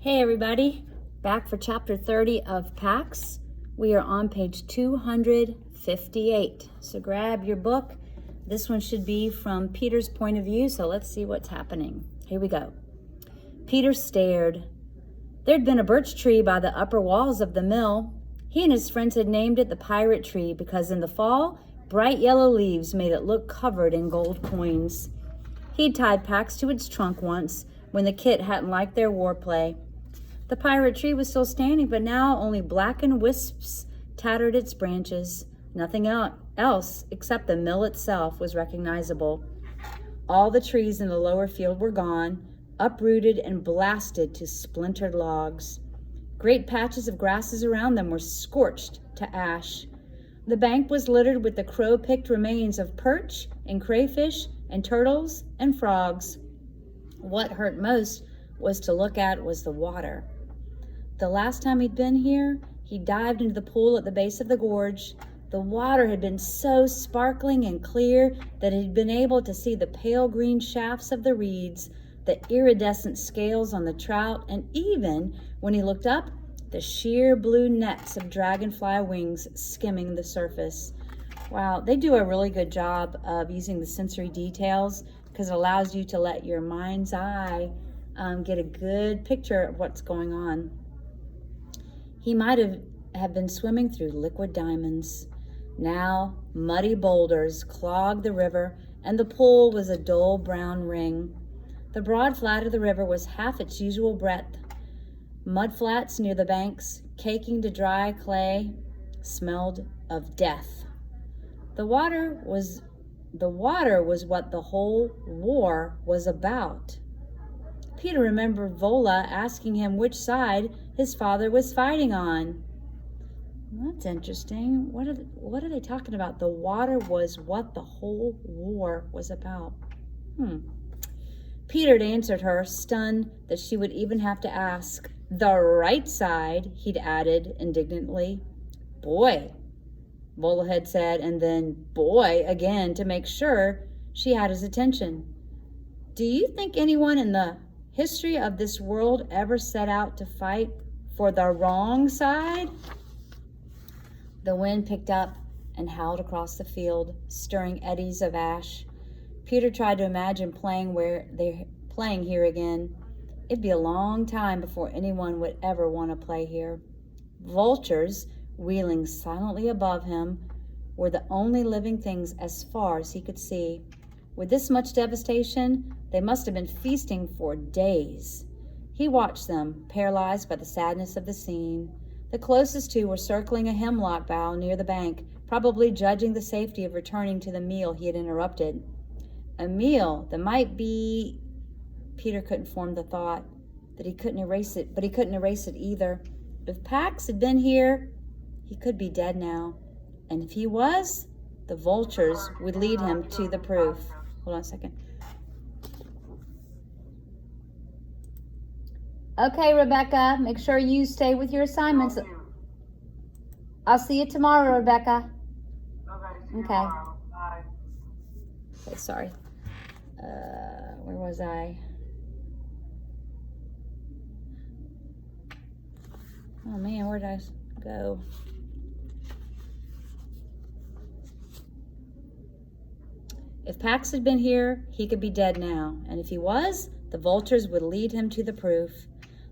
Hey everybody, back for chapter 30 of Pax. We are on page 258. So grab your book. This one should be from Peter's point of view, so let's see what's happening. Here we go. Peter stared. There'd been a birch tree by the upper walls of the mill. He and his friends had named it the pirate tree because in the fall, bright yellow leaves made it look covered in gold coins. He'd tied Pax to its trunk once when the kit hadn't liked their war play. The pirate tree was still standing, but now only blackened wisps tattered its branches. Nothing else except the mill itself was recognizable. All the trees in the lower field were gone, uprooted and blasted to splintered logs. Great patches of grasses around them were scorched to ash. The bank was littered with the crow-picked remains of perch and crayfish and turtles and frogs. What hurt most was to look at was the water. The last time he'd been here, he dived into the pool at the base of the gorge. The water had been so sparkling and clear that he'd been able to see the pale green shafts of the reeds, the iridescent scales on the trout, and even, when he looked up, the sheer blue nets of dragonfly wings skimming the surface. Wow, they do a really good job of using the sensory details because it allows you to let your mind's eye get a good picture of what's going on. He might have been swimming through liquid diamonds. Now, muddy boulders clogged the river, and the pool was a dull brown ring. The broad flat of the river was half its usual breadth. Mud flats near the banks, caking to dry clay, smelled of death. The water was what the whole war was about. Peter remembered Vola asking him which side his father was fighting on. That's interesting. What are they talking about? The water was what the whole war was about. Peter had answered her, stunned that she would even have to ask. The right side, he'd added indignantly. Boy, Vola had said, and then boy again to make sure she had his attention. Do you think anyone in the history of this world ever set out to fight for the wrong side? The wind picked up and howled across the field, stirring eddies of ash. Peter tried to imagine playing here again. It'd be a long time before anyone would ever want to play here. Vultures, wheeling silently above him, were the only living things as far as he could see. With this much devastation, they must have been feasting for days. He watched them, paralyzed by the sadness of the scene. The closest two were circling a hemlock bough near the bank, probably judging the safety of returning to the meal he had interrupted. A meal that might be... Peter couldn't form the thought that he couldn't erase it, but he couldn't erase it either. If Pax had been here, he could be dead now. And if he was, the vultures would lead him to the proof. Hold on a second. Okay, Rebecca, make sure you stay with your assignments. I'll see you tomorrow, Rebecca. Okay. Tomorrow. Bye. Okay, sorry. Where was I? Oh man, where did I go? If Pax had been here, he could be dead now. And if he was, the vultures would lead him to the proof.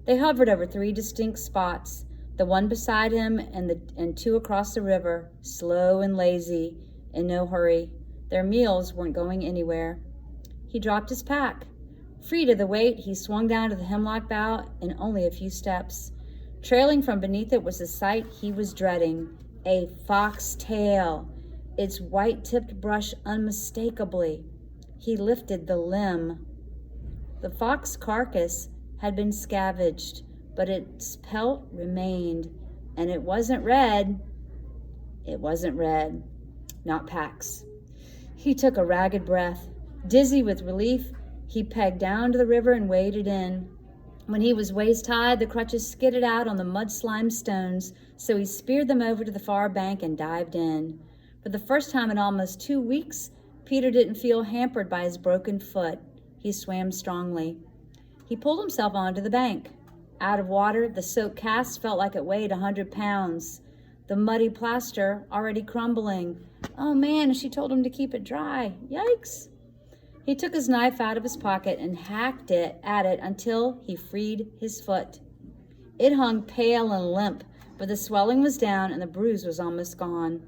They hovered over 3 distinct spots, the one beside him and 2 across the river, slow and lazy, in no hurry. Their meals weren't going anywhere. He dropped his pack. Freed of the weight, he swung down to the hemlock bough in only a few steps. Trailing from beneath it was the sight he was dreading, a foxtail, its white-tipped brush unmistakably. He lifted the limb. The fox carcass had been scavenged, but its pelt remained, and it wasn't red. It wasn't red. Not Pax. He took a ragged breath. Dizzy with relief, he pegged down to the river and waded in. When he was waist-high, the crutches skidded out on the mud-slime stones, so he speared them over to the far bank and dived in. For the first time in almost 2 weeks, Peter didn't feel hampered by his broken foot. He swam strongly. He pulled himself onto the bank. Out of water, the soaked cast felt like it weighed 100 pounds. The muddy plaster already crumbling. Oh man, she told him to keep it dry. Yikes. He took his knife out of his pocket and hacked at it until he freed his foot. It hung pale and limp, but the swelling was down and the bruise was almost gone.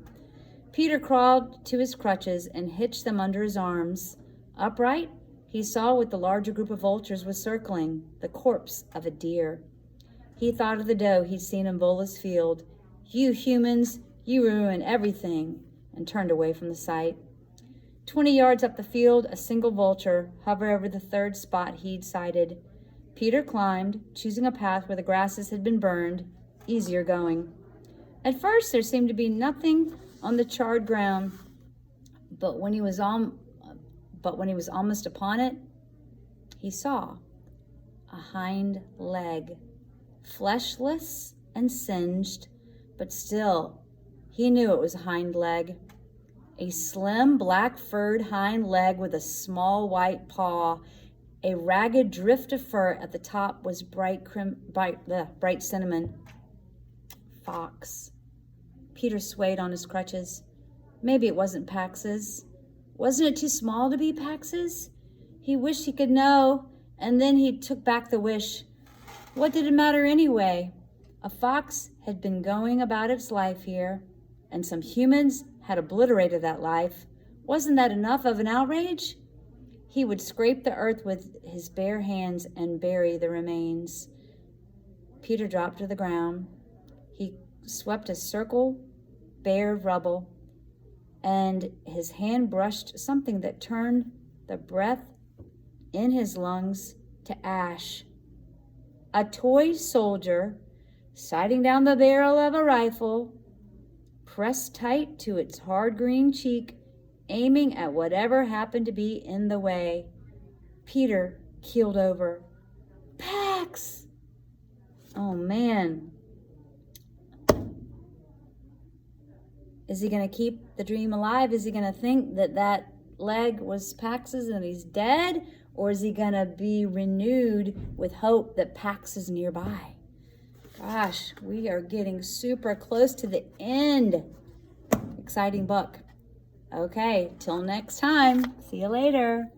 Peter crawled to his crutches and hitched them under his arms. Upright, he saw what the larger group of vultures was circling, the corpse of a deer. He thought of the doe he'd seen in Vola's field. You humans, you ruin everything, and turned away from the sight. 20 yards up the field, a single vulture hovered over the third spot he'd sighted. Peter climbed, choosing a path where the grasses had been burned, easier going. At first, there seemed to be nothing on the charred ground, but when he was almost upon it, he saw a hind leg, fleshless and singed, but still, he knew it was a hind leg. A slim, black-furred hind leg with a small white paw. A ragged drift of fur at the top was bright cinnamon. Fox. Peter swayed on his crutches. Maybe it wasn't Pax's. Wasn't it too small to be Pax's? He wished he could know, and then he took back the wish. What did it matter anyway? A fox had been going about its life here, and some humans had obliterated that life. Wasn't that enough of an outrage? He would scrape the earth with his bare hands and bury the remains. Peter dropped to the ground. He swept a circle, bare rubble, and his hand brushed something that turned the breath in his lungs to ash. A toy soldier, sighting down the barrel of a rifle, pressed tight to its hard green cheek, aiming at whatever happened to be in the way. Peter keeled over. Pax! Oh, man. Is he going to keep the dream alive? Is he going to think that that leg was Pax's and he's dead? Or is he going to be renewed with hope that Pax is nearby? Gosh, we are getting super close to the end. Exciting book. Okay, till next time. See you later.